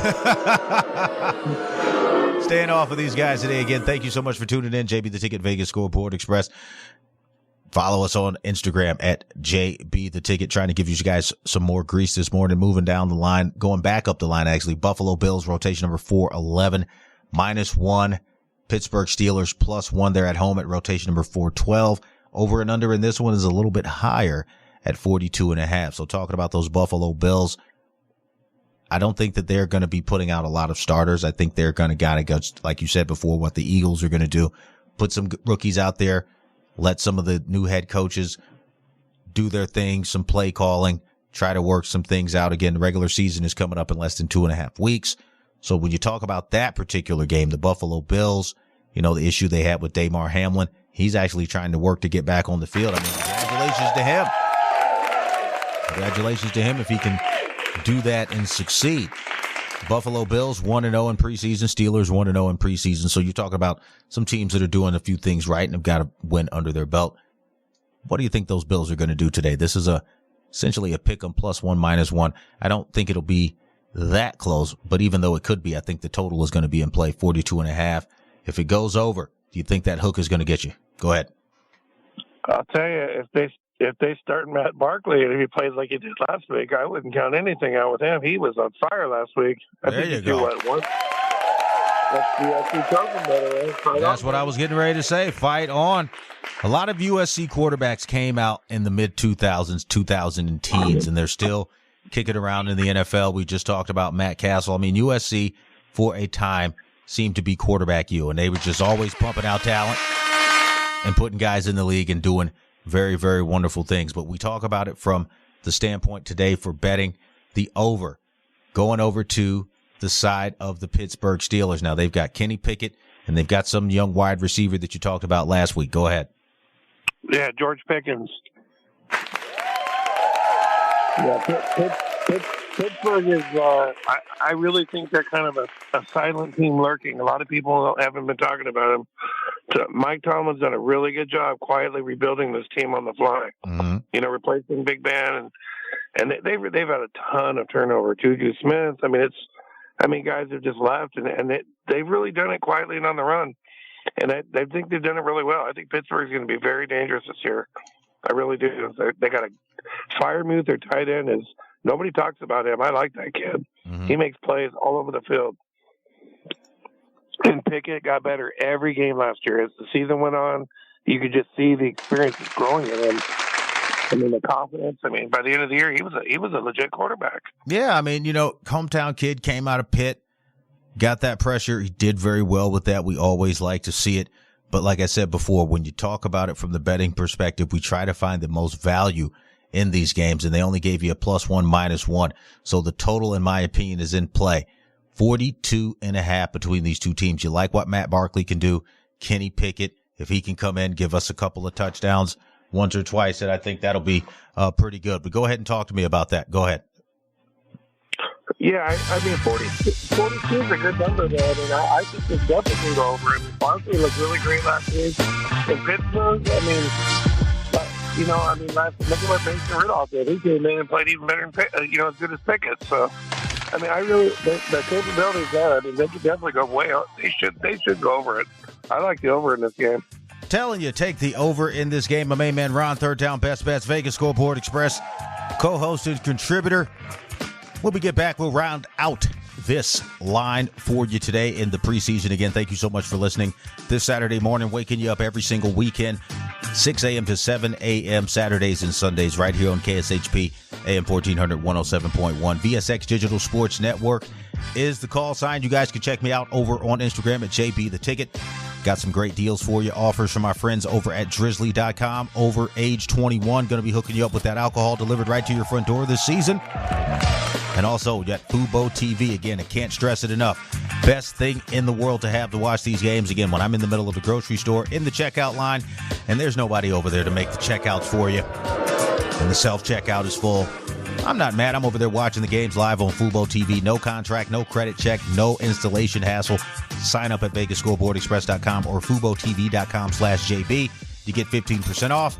Staying off of these guys today. Again, thank you so much for tuning in. JB the Ticket, Vegas Scoreboard Express. Follow us on Instagram at JB the Ticket. Trying to give you guys some more grease this morning. Moving down the line, going back up the line, actually. Buffalo Bills, rotation number 411, -1. Pittsburgh Steelers, +1. They're at home at rotation number 412. Over and under in this one is a little bit higher at 42.5. So talking about those Buffalo Bills, I don't think that they're going to be putting out a lot of starters. I think they're going to go, like you said before, what the Eagles are going to do. Put some rookies out there. Let some of the new head coaches do their thing, some play calling, try to work some things out. Again, the regular season is coming up in less than 2.5 weeks. So when you talk about that particular game, the Buffalo Bills, the issue they had with Damar Hamlin, he's actually trying to work to get back on the field. I mean, congratulations to him. Congratulations to him if he can do that and succeed. Buffalo Bills 1-0 in preseason. Steelers 1-0 in preseason. So you're talking about some teams that are doing a few things right and have got a win under their belt. What do you think those Bills are going to do today? This is essentially a pick 'em +1, -1. I don't think it'll be that close, but even though it could be, I think the total is going to be in play, 42.5. If it goes over, do you think that hook is going to get you? Go ahead. I'll tell you, if they start Matt Barkley and if he plays like he did last week, I wouldn't count anything out with him. He was on fire last week. There you go. That's what I was getting ready to say. Fight on. A lot of USC quarterbacks came out in the mid-2000s, 2010s, and they're still kicking around in the NFL. We just talked about Matt Castle. I mean, USC for a time seemed to be quarterback you, and they were just always pumping out talent and putting guys in the league and doing very, very wonderful things. But we talk about it from the standpoint today for betting the over, going over to the side of the Pittsburgh Steelers. Now, they've got Kenny Pickett, and they've got some young wide receiver that you talked about last week. Go ahead. Yeah, George Pickens. Yeah, Pittsburgh is, I really think they're kind of a silent team lurking. A lot of people haven't been talking about them. So Mike Tomlin's done a really good job quietly rebuilding this team on the fly. Mm-hmm. Replacing Big Ben, and they've had a ton of turnover. Juju Smith. I mean, guys have just left, and they've really done it quietly and on the run. And I think they've done it really well. I think Pittsburgh's going to be very dangerous this year. I really do. They got a Freiermuth, their tight end, is nobody talks about him. I like that kid. Mm-hmm. He makes plays all over the field. And Pickett got better every game last year. As the season went on, you could just see the experience is growing in him. I mean, the confidence. I mean, by the end of the year, he was a legit quarterback. Yeah, I mean, hometown kid, came out of Pitt, got that pressure. He did very well with that. We always like to see it. But like I said before, when you talk about it from the betting perspective, we try to find the most value in these games, and they only gave you a +1, -1. So the total, in my opinion, is in play. 42.5 between these two teams. You like what Matt Barkley can do. Kenny Pickett, If he can come in, give us a couple of touchdowns once or twice, and I think that'll be pretty good. But go ahead and talk to me about that. Go ahead. Yeah, I mean, 42 is a good number, man, and I think it's definitely going to go over. I mean, Barkley looked really great last week in Pittsburgh. I mean, look at what Mason Rudolph did. He came in and played even better than, as good as Pickett. So, I mean, the capability is there. I mean, they could definitely go way out. They should go over it. I like the over in this game. Telling you, take the over in this game. My main man, Ron, Third Down Best Bets, Vegas Scoreboard Express, co-host and contributor. When we get back, we'll round out this line for you today in the preseason. Again, thank you so much for listening this Saturday morning, waking you up every single weekend, 6 a.m. to 7 a.m. Saturdays and Sundays right here on KSHP, AM 1400, 107.1. VSX Digital Sports Network is the call sign. You guys can check me out over on Instagram at JB The Ticket. Got some great deals for you, offers from our friends over at drizzly.com. Over age 21, going to be hooking you up with that alcohol delivered right to your front door this season. And also, you got FuboTV. Again, I can't stress it enough. Best thing in the world to have to watch these games. Again, when I'm in the middle of the grocery store, in the checkout line, and there's nobody over there to make the checkouts for you, and the self-checkout is full, I'm not mad. I'm over there watching the games live on FuboTV. No contract, no credit check, no installation hassle. Sign up at VegasScoreboardExpress.com or FuboTV.com/JB. You get 15% off.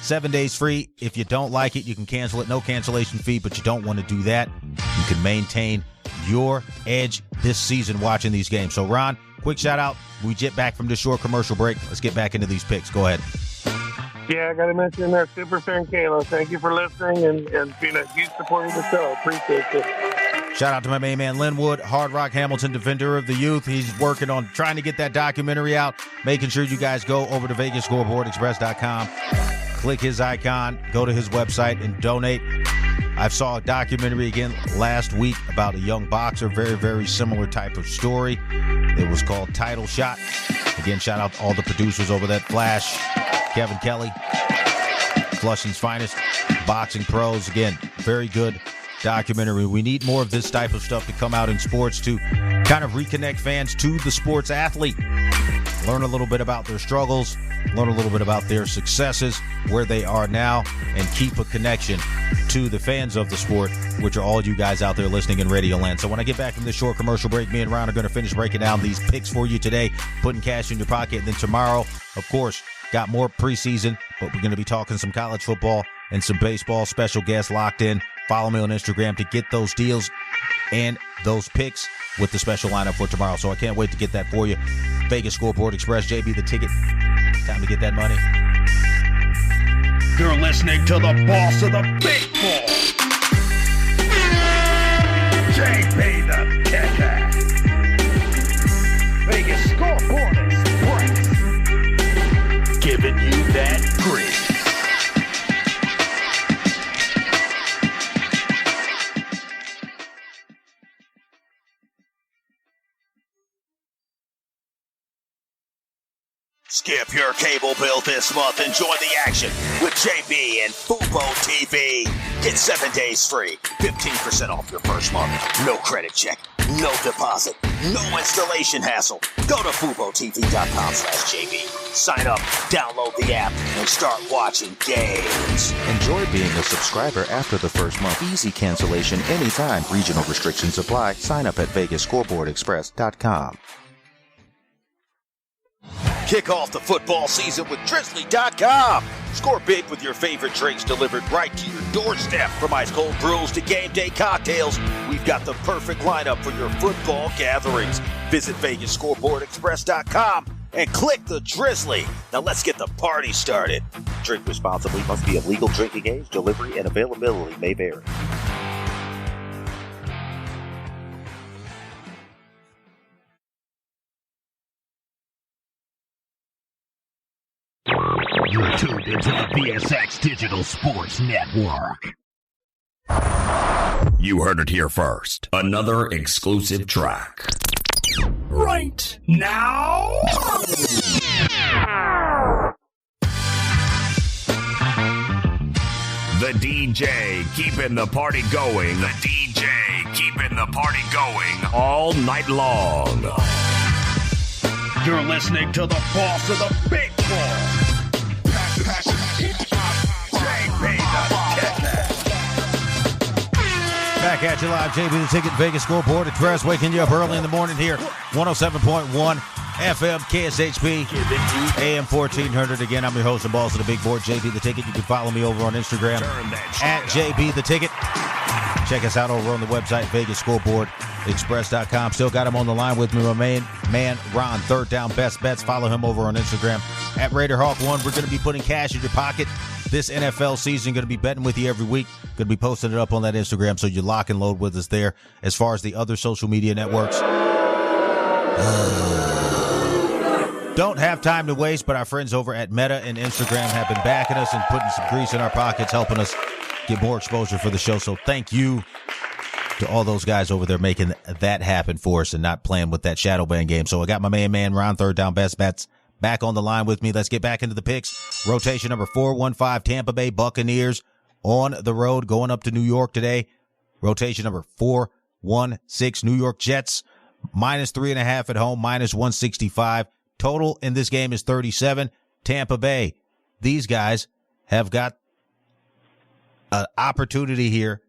7 days free. If you don't like it, you can cancel it. No cancellation fee, but you don't want to do that. You can maintain your edge this season watching these games. So, Ron, quick shout out. We get back from this short commercial break. Let's get back into these picks. Go ahead. Yeah, I got to mention that Superfan Kayla. Thank you for listening and being a huge supporter of the show. Appreciate it. Shout out to my main man, Linwood, Hard Rock Hamilton, Defender of the Youth. He's working on trying to get that documentary out, making sure you guys go over to VegasScoreboardExpress.com. Click his icon, go to his website, and donate. I saw a documentary again last week about a young boxer, very, very similar type of story. It was called Title Shot. Again, shout out to all the producers over that. Flash, Kevin Kelly, Flushing's Finest, Boxing Pros. Again, very good documentary. We need more of this type of stuff to come out in sports to kind of reconnect fans to the sports athlete. Learn a little bit about their struggles, learn a little bit about their successes, where they are now, and keep a connection to the fans of the sport, which are all you guys out there listening in Radio Land. So when I get back from this short commercial break, me and Ron are going to finish breaking down these picks for you today, putting cash in your pocket. And then tomorrow, of course, got more preseason, but we're going to be talking some college football and some baseball. Special guests locked in. Follow me on Instagram to get those deals and those picks with the special lineup for tomorrow. So I can't wait to get that for you. Vegas Scoreboard Express, JB The Ticket. Time to get that money. You're listening to the boss of the big ball, JB The Ticket. Vegas Scoreboard Express, giving you that grit. Skip your cable bill this month and join the action with JB and FuboTV. Get 7 days free, 15% off your first month. No credit check, no deposit, no installation hassle. Go to FuboTV.com/JB. Sign up, download the app, and start watching games. Enjoy being a subscriber after the first month. Easy cancellation anytime. Regional restrictions apply. Sign up at VegasScoreboardExpress.com. Kick off the football season with Drizzly.com. Score big with your favorite drinks delivered right to your doorstep. From ice cold brews to game day cocktails, we've got the perfect lineup for your football gatherings. Visit VegasScoreboardExpress.com and click the Drizzly. Now let's get the party started. Drink responsibly. Must be of legal drinking age. Delivery and availability may vary. You're tuned into the VSX Digital Sports Network. You heard it here first. Another exclusive track. Right now. The DJ keeping the party going. The DJ keeping the party going all night long. You're listening to the boss of the big Back at you live, JB the Ticket, Vegas Scoreboard Express, waking you up early in the morning here, 107.1 FM, KSHP, AM 1400. Again, I'm your host and boss of the big board, JB the Ticket. You can follow me over on Instagram at JB the Ticket. Check us out over on the website, VegasScoreboardExpress.com. Still got him on the line with me, my man Ron, Third Down Best Bets. Follow him over on Instagram at RaiderHawk1. We're going to be putting cash in your pocket this NFL season. Going to be betting with you every week. Going to be posting it up on that Instagram, so you lock and load with us there. As far as the other social media networks, don't have time to waste, but our friends over at Meta and Instagram have been backing us and putting some grease in our pockets, helping us get more exposure for the show. So thank you to all those guys over there making that happen for us and not playing with that shadow ban game. So I got my man Ron, Third Down Best Bets, back on the line with me. Let's get back into the picks. Rotation number 415, Tampa Bay Buccaneers on the road going up to New York today. Rotation number 416, New York Jets minus 3.5 at home, minus 165. Total in this game is 37. Tampa Bay, these guys have got an opportunity here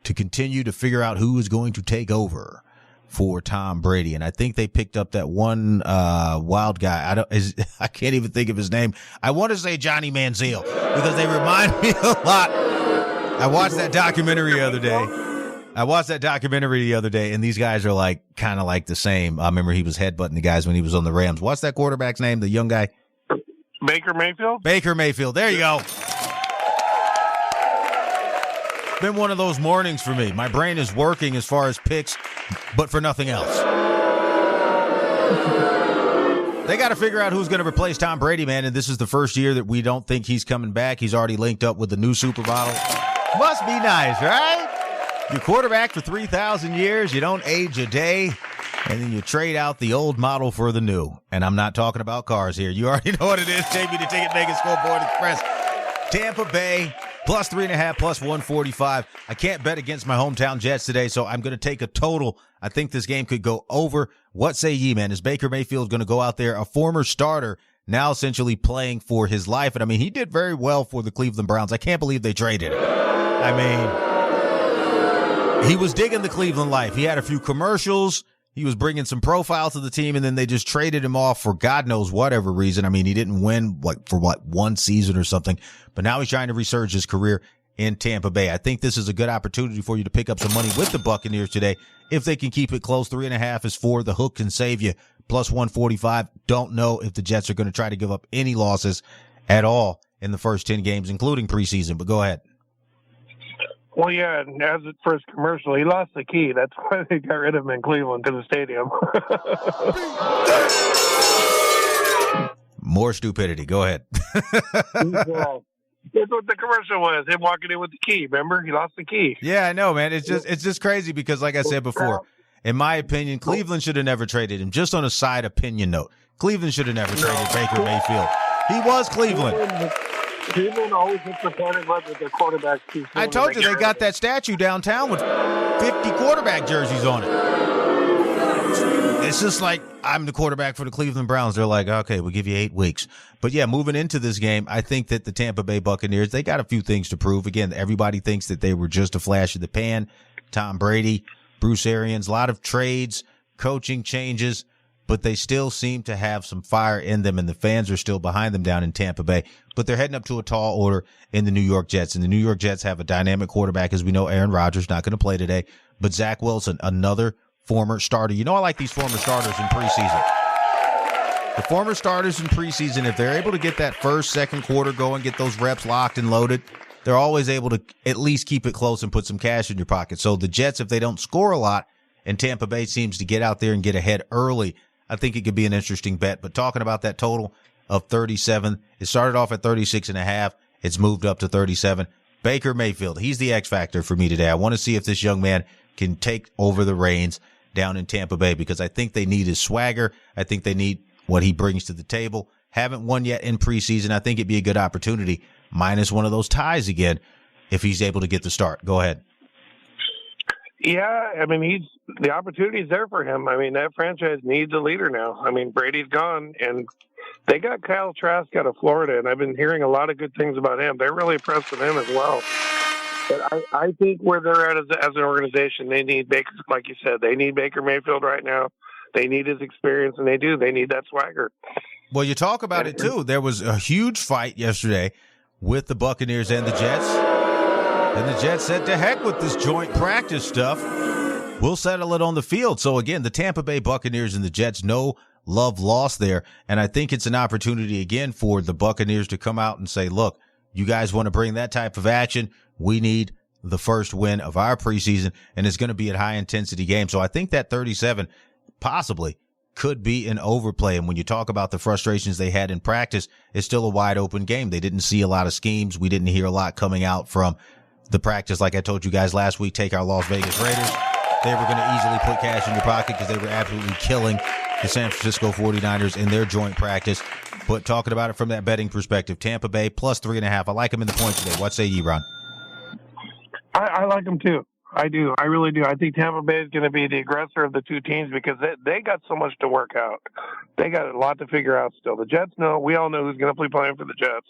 to continue to figure out who is going to take over for Tom Brady. And I think they picked up that one wild guy. I can't even think of his name. I want to say Johnny Manziel because they remind me a lot. I watched that documentary the other day. And these guys are like kind of like the same. I remember he was headbutting the guys when he was on the Rams. What's that quarterback's name? The young guy? Baker Mayfield? Baker Mayfield. There you go. Been one of those mornings for me. My brain is working as far as picks, but for nothing else. They got to figure out who's going to replace Tom Brady, man, and this is the first year that we don't think he's coming back. He's already linked up with the new supermodel. Must be nice, right? Your quarterback for 3,000 years, you don't age a day, and then you trade out the old model for the new. And I'm not talking about cars here. You already know what it is. JB the Ticket, Vegas Scoreboard Express. Tampa Bay, plus 3.5, plus 145. I can't bet against my hometown Jets today, so I'm going to take a total. I think this game could go over. What say ye, man? Is Baker Mayfield going to go out there, a former starter, now essentially playing for his life? And I mean, he did very well for the Cleveland Browns. I can't believe they traded him. I mean, he was digging the Cleveland life. He had a few commercials. He was bringing some profile to the team, and then they just traded him off for God knows whatever reason. I mean, he didn't win for one season or something, but now he's trying to resurge his career in Tampa Bay. I think this is a good opportunity for you to pick up some money with the Buccaneers today. If they can keep it close, 3.5 is 4. The hook can save you, plus 145. Don't know if the Jets are going to try to give up any losses at all in the first 10 games, including preseason, but go ahead. Well, yeah, and as the first commercial, he lost the key. That's why they got rid of him in Cleveland to the stadium. More stupidity. Go ahead. That's what the commercial was, him walking in with the key. Remember? He lost the key. Yeah, I know, man. It's just crazy because, like I said before, in my opinion, Cleveland should have never traded him. Just on a side opinion note, Cleveland should have never traded Baker Mayfield. He was Cleveland. Cleveland always hits the point with their quarterbacks. I told you they got that statue downtown with 50 quarterback jerseys on it. It's just like, I'm the quarterback for the Cleveland Browns. They're like, okay, we'll give you 8 weeks. But yeah, moving into this game, I think that the Tampa Bay Buccaneers, they got a few things to prove. Again, everybody thinks that they were just a flash in the pan. Tom Brady, Bruce Arians, a lot of trades, coaching changes, but they still seem to have some fire in them, and the fans are still behind them down in Tampa Bay. But they're heading up to a tall order in the New York Jets, and the New York Jets have a dynamic quarterback. As we know, Aaron Rodgers not going to play today, but Zach Wilson, another former starter. You know, I like these former starters in preseason. The former starters in preseason, if they're able to get that first, second quarter going, get those reps locked and loaded, they're always able to at least keep it close and put some cash in your pocket. So the Jets, if they don't score a lot, and Tampa Bay seems to get out there and get ahead early, I think it could be an interesting bet. But talking about that total of 37, it started off at 36.5. It's moved up to 37. Baker Mayfield, he's the X factor for me today. I want to see if this young man can take over the reins down in Tampa Bay, because I think they need his swagger. I think they need what he brings to the table. Haven't won yet in preseason. I think it'd be a good opportunity, minus one of those ties again, if he's able to get the start. Go ahead. Yeah, I mean, the opportunity's there for him. I mean, that franchise needs a leader now. I mean, Brady's gone, and They got Kyle Trask out of Florida, and I've been hearing a lot of good things about him. They're really impressed with him as well. But I think where they're at as an organization, they need Baker, like you said, they need Baker Mayfield right now. They need his experience, and they do. They need that swagger. Well, you talk about it, too. There was a huge fight yesterday with the Buccaneers and the Jets. And the Jets said, to heck with this joint practice stuff. We'll settle it on the field. So, again, the Tampa Bay Buccaneers and the Jets, no love lost there. And I think it's an opportunity, again, for the Buccaneers to come out and say, look, you guys want to bring that type of action? We need the first win of our preseason, and it's going to be a high-intensity game. So I think that 37 possibly could be an overplay. And when you talk about the frustrations they had in practice, it's still a wide-open game. They didn't see a lot of schemes. We didn't hear a lot coming out from the practice. Like I told you guys last week, take our Las Vegas Raiders. They were going to easily put cash in your pocket because they were absolutely killing the San Francisco 49ers in their joint practice. But talking about it from that betting perspective, Tampa Bay plus 3.5. I like them in the points today. What say you, Ron? I like them too. I do. I really do. I think Tampa Bay is going to be the aggressor of the two teams because they got so much to work out. They got a lot to figure out still. The Jets know. We all know who's going to be playing for the Jets.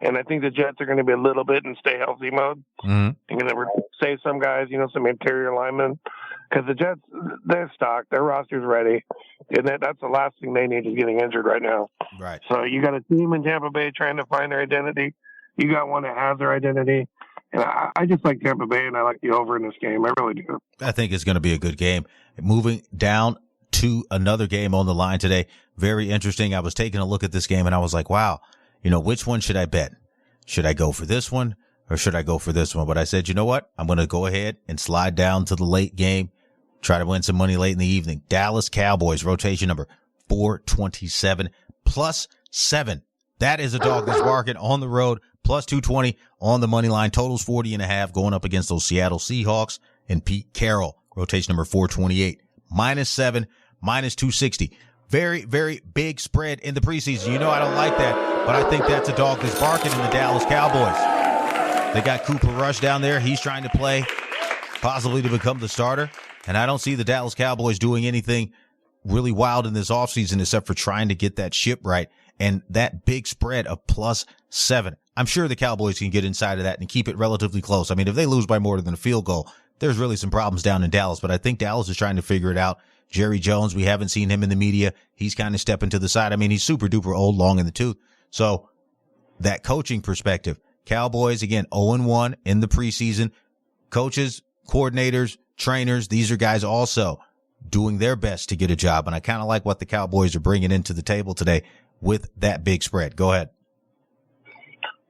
And I think the Jets are going to be a little bit in stay healthy mode. Mm-hmm. They're going to save some guys, some interior linemen. Because the Jets, they're stocked. Their roster's ready. And that's the last thing they need is getting injured right now. Right. So you got a team in Tampa Bay trying to find their identity. You got one that has their identity. And I just like Tampa Bay, and I like the over in this game. I really do. I think it's going to be a good game. Moving down to another game on the line today. Very interesting. I was taking a look at this game, and I was like, wow, which one should I bet? Should I go for this one, or should I go for this one? But I said, you know what? I'm going to go ahead and slide down to the late game, try to win some money late in the evening. Dallas Cowboys, rotation number 427, plus 7. That is a dog that's barking on the road. Plus 220 on the money line. Totals 40.5 going up against those Seattle Seahawks and Pete Carroll. Rotation number 428. Minus 7, minus 260. Very, very big spread in the preseason. I don't like that, but I think that's a dog that's barking in the Dallas Cowboys. They got Cooper Rush down there. He's trying to play, possibly to become the starter. And I don't see the Dallas Cowboys doing anything really wild in this offseason except for trying to get that ship right. And that big spread of plus 7. I'm sure the Cowboys can get inside of that and keep it relatively close. I mean, if they lose by more than a field goal, there's really some problems down in Dallas. But I think Dallas is trying to figure it out. Jerry Jones, we haven't seen him in the media. He's kind of stepping to the side. I mean, he's super duper old, long in the tooth. So that coaching perspective, Cowboys, again, 0-1 in the preseason. Coaches, coordinators, trainers, these are guys also doing their best to get a job. And I kind of like what the Cowboys are bringing into the table today with that big spread. Go ahead.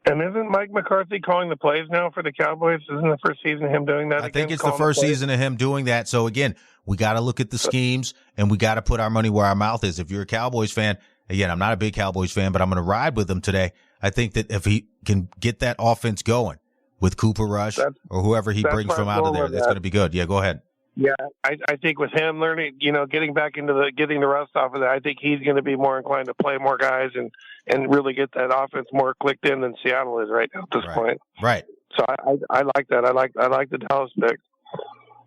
And isn't Mike McCarthy calling the plays now for the Cowboys? Isn't the first season of him doing that? I think it's the first season of him doing that. So, again, we got to look at the schemes, and we got to put our money where our mouth is. If you're a Cowboys fan, again, I'm not a big Cowboys fan, but I'm going to ride with him today. I think that if he can get that offense going with Cooper Rush or whoever he brings from out of there, that's going to be good. Yeah, go ahead. Yeah, I think with him learning, getting back into getting the rust off of that, I think he's going to be more inclined to play more guys and really get that offense more clicked in than Seattle is right now at this point. Right. So I like that. I like the Dallas pick.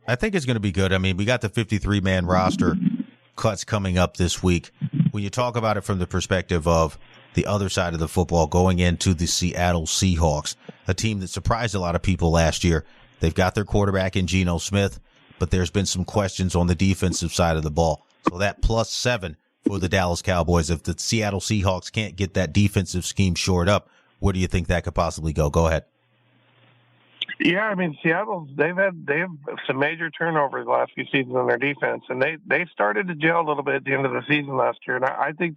I think it's going to be good. I mean, we got the 53-man roster cuts coming up this week. When you talk about it from the perspective of the other side of the football going into the Seattle Seahawks, a team that surprised a lot of people last year. They've got their quarterback in Geno Smith, but there's been some questions on the defensive side of the ball. So that plus 7 for the Dallas Cowboys. If the Seattle Seahawks can't get that defensive scheme shored up, where do you think that could possibly go? Go ahead. Yeah, I mean, Seattle, they have some major turnovers the last few seasons on their defense, and they started to gel a little bit at the end of the season last year. And I think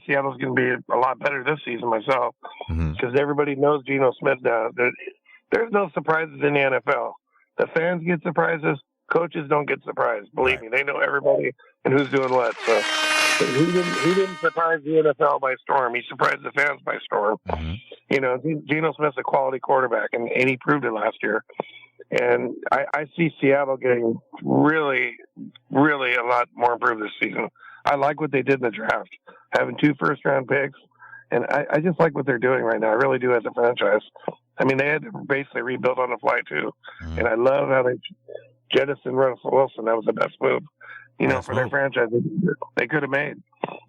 Seattle's going to be a lot better this season myself, because everybody knows Geno Smith now. There's no surprises in the NFL. The fans get surprises. Coaches don't get surprised. Believe me, they know everybody and who's doing what. So he didn't surprise the NFL by storm. He surprised the fans by storm. Geno Smith's a quality quarterback, and he proved it last year. And I see Seattle getting really, really a lot more improved this season. I like what they did in the draft, having 2 first-round picks. And I just like what they're doing right now. I really do as a franchise. I mean, they had to basically rebuild on the fly, too. And I love how they jettison Russell Wilson. That was the best move, for their franchise they could have made.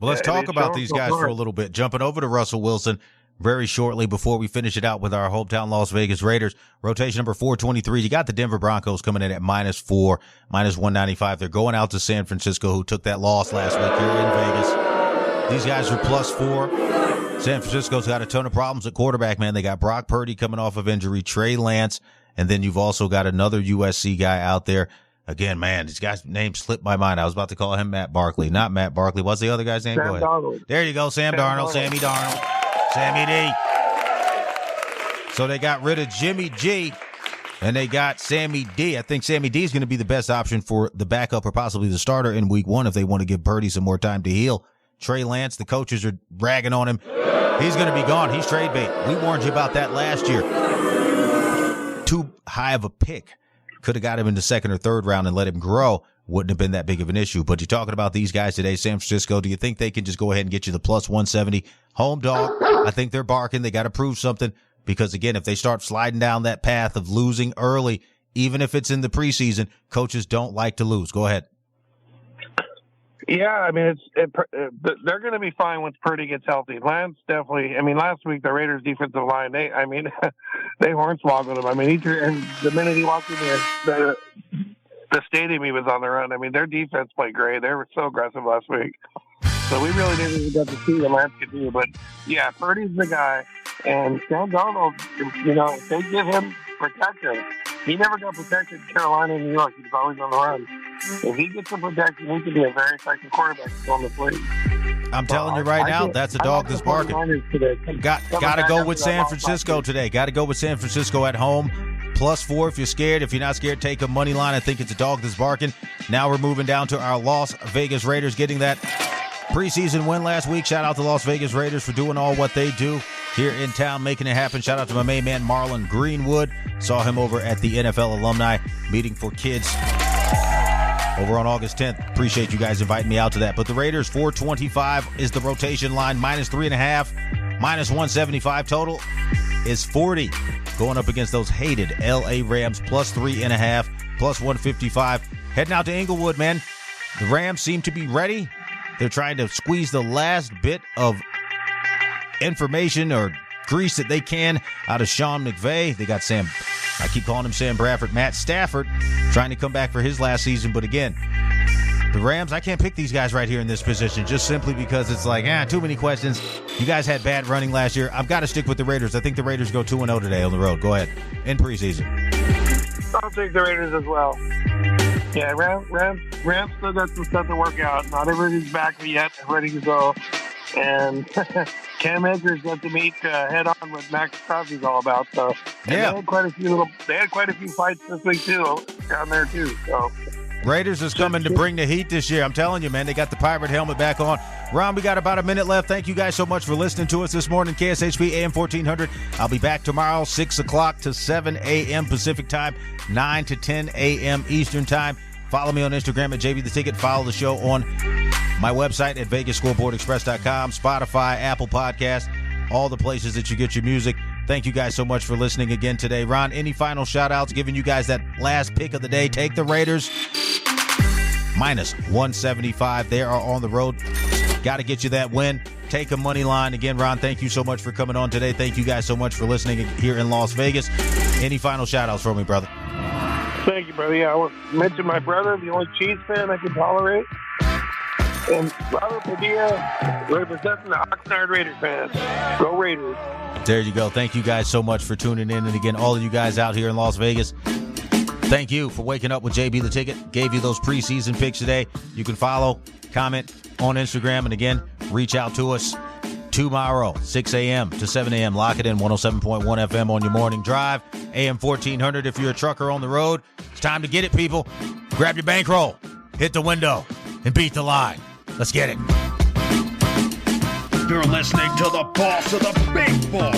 Well, let's talk about these guys for a little bit. Jumping over to Russell Wilson very shortly before we finish it out with our hometown Las Vegas Raiders. Rotation number 423. You got the Denver Broncos coming in at -4, -195. They're going out to San Francisco, who took that loss last week here in Vegas. These guys are +4. San Francisco's got a ton of problems at quarterback, man. They got Brock Purdy coming off of injury, Trey Lance, and then you've also got another USC guy out there. Again, man, these guys' names slipped my mind. I was about to call him Matt Barkley. Not Matt Barkley. What's the other guy's name? Sam Go ahead. Darnold. There you go, Sammy Darnold. Sammy D. So they got rid of Jimmy G, and they got Sammy D. I think Sammy D is going to be the best option for the backup or possibly the starter in week 1 if they want to give Purdy some more time to heal. Trey Lance, the coaches are bragging on him. He's going to be gone. He's trade bait. We warned you about that last year. Too high of a pick. Could have got him in the 2nd or 3rd round and let him grow. Wouldn't have been that big of an issue. But you're talking about these guys today, San Francisco. Do you think they can just go ahead and get you the +170 home dog? I think they're barking. They got to prove something because, again, if they start sliding down that path of losing early, even if it's in the preseason, coaches don't like to lose. Go ahead. Yeah, I mean, they're going to be fine once Purdy gets healthy. Lance definitely. I mean, last week the Raiders' defensive line, they hornswoggled him. I mean, and the minute he walked in the stadium, he was on the run. I mean, their defense played great. They were so aggressive last week. So we really didn't even get to see what Lance could do. But yeah, Purdy's the guy, and Sam Darnold. You know, if they give him protection, he never got protected in Carolina and New York. He was always on the run. If he gets some protection, he could be a very effective quarterback on the plate. I'm telling you right now, that's a dog that's barking. Got to go with San Francisco today. Got to go with San Francisco at home. +4 if you're scared. If you're not scared, take a money line. I think it's a dog that's barking. Now we're moving down to our Las Vegas Raiders getting that preseason win last week. Shout out to Las Vegas Raiders for doing all what they do here in town, making it happen. Shout out to my main man, Marlon Greenwood. Saw him over at the NFL Alumni Meeting for Kids over on August 10th. Appreciate you guys inviting me out to that. But the Raiders, 425 is the rotation line, -3.5, -175 total is 40. Going up against those hated L.A. Rams, +3.5, +155. Heading out to Inglewood, man. The Rams seem to be ready. They're trying to squeeze the last bit of information or grease that they can out of Sean McVay. They got I keep calling him Sam Bradford, Matt Stafford, trying to come back for his last season. But again, the Rams, I can't pick these guys right here in this position just simply because it's like, too many questions. You guys had bad running last year. I've got to stick with the Raiders. I think the Raiders go 2-0 today on the road. Go ahead. In preseason. I'll take the Raiders as well. Yeah, Rams still got some stuff to work out. Not everybody's back yet, ready to go. And Cam Akers got to meet head on what Max Crosby's all about. So yeah, they had quite a few fights this week too down there too. So Raiders is coming to bring the heat this year. I'm telling you, man, they got the pirate helmet back on. Ron, we got about a minute left. Thank you guys so much for listening to us this morning. KSHP AM 1400. I'll be back tomorrow, 6 o'clock to 7 a.m. Pacific time, 9 to 10 a.m. Eastern time. Follow me on Instagram at JB the Ticket. Follow the show on my website at VegasScoreboardExpress.com, Spotify, Apple Podcast, all the places that you get your music. Thank you guys so much for listening again today. Ron, any final shout-outs, giving you guys that last pick of the day? Take the Raiders, -175. They are on the road. Got to get you that win. Take a money line. Again, Ron, thank you so much for coming on today. Thank you guys so much for listening here in Las Vegas. Any final shout-outs for me, brother? Thank you, brother. Yeah, I want to mention my brother, the only Chiefs fan I can tolerate. And Robert Padilla, representing the Oxnard Raiders fans. Go Raiders. There you go. Thank you guys so much for tuning in. And again, all of you guys out here in Las Vegas, thank you for waking up with JB the Ticket. Gave you those preseason picks today. You can follow, comment on Instagram. And again, reach out to us tomorrow, 6 a.m. to 7 a.m. Lock it in, 107.1 FM on your morning drive. AM 1400 if you're a trucker on the road. It's time to get it, people. Grab your bankroll, hit the window, and beat the line. Let's get it. You're listening to the boss of the big ball,